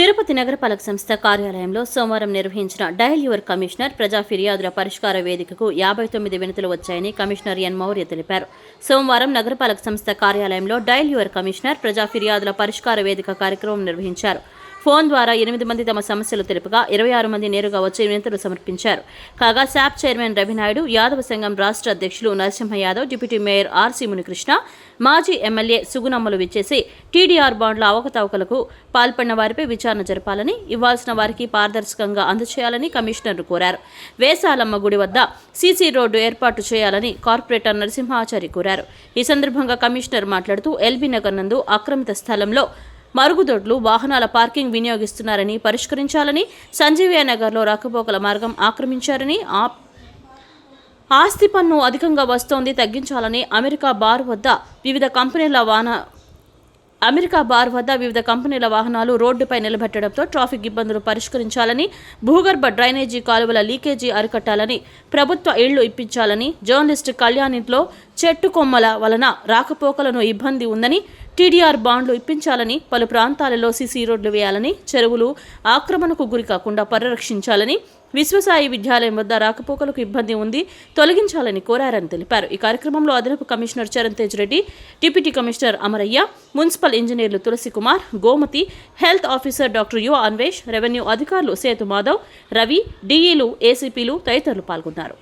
తిరుపతి నగరపాలక సంస్థ కార్యాలయంలో సోమవారం నిర్వహించిన డయల్ యువర్ కమిషనర్ ప్రజా ఫిర్యాదుల పరిష్కార వేదికకు 59 వినతులు వచ్చాయని కమిషనర్ ఎన్ మౌర్య తెలిపారు. సోమవారం నగరపాలక సంస్థ కార్యాలయంలో డయల్ యువర్ కమిషనర్ ప్రజా ఫిర్యాదుల పరిష్కార వేదిక కార్యక్రమం నిర్వహించారు. ఫోన్ ద్వారా 8 మంది తమ సమస్యలు తెలుపగా 26 మంది నేరుగా వచ్చి వినతులు సమర్పించారు. కాగా శాప్ చైర్మన్ రవినాయుడు, యాదవ సంఘం రాష్ట్ర అధ్యక్షులు Narasimha Yadav, deputy mayor RC Munikrishna, మాజీ ఎమ్మెల్యే సుగుణమ్మలు విచ్చేసి టీడీఆర్ బాండ్ల అవకతవకలకు పాల్పడిన వారిపై విచారణ జరపాలని, ఇవ్వాల్సిన వారికి పారదర్శకంగా అందజేయాలని కమిషనర్ కోరారు. వేసాలమ్మ గుడి వద్ద సీసీ రోడ్డు ఏర్పాటు చేయాలని కార్పొరేటర్ నరసింహాచారి కోరారు. ఈ సందర్భంగా కమిషనర్ మాట్లాడుతూ ఎల్బీ నగర్ నందు ఆక్రమిత స్థలంలో మరుగుదొడ్లు, వాహనాల పార్కింగ్ వినియోగిస్తున్నారని పరిష్కరించాలని, సంజీవయ్య నగర్లో రాకపోకల మార్గం ఆక్రమించారని, ఆస్తి పన్ను అధికంగా వస్తోంది తగ్గించాలని, అమెరికా బార్ వద్ద వివిధ కంపెనీల వాహనాలు రోడ్డుపై నిలబెట్టడంతో ట్రాఫిక్ ఇబ్బందులు పరిష్కరించాలని, భూగర్భ డ్రైనేజీ కాలువల లీకేజీ అరికట్టాలని, ప్రభుత్వ ఇళ్లు ఇప్పించాలని, జర్నలిస్టు కళ్యాణ్ ఇంట్లో చెట్టు కొమ్మల వలన రాకపోకలను ఇబ్బంది ఉందని, టీడీఆర్ బాండ్లు ఇప్పించాలని, పలు ప్రాంతాలలో సీసీ రోడ్లు వేయాలని, చెరువులు ఆక్రమణకు గురి కాకుండా పరిరక్షించాలని, విశ్వసాయి విద్యాలయం వద్ద రాకపోకలకు ఇబ్బంది ఉంది తొలగించాలని కోరారని తెలిపారు. ఈ కార్యక్రమంలో అదనపు commissioner Charan Tej Reddy, deputy commissioner Amarayya, municipal ఇంజనీర్లు Tulasi Kumar, Gomathi, health officer doctor U Anvesh, revenue అధికారులు సేతు మాధవ్, రవి, డీఈలు, ఏసీపీలు తదితరులు పాల్గొన్నారు.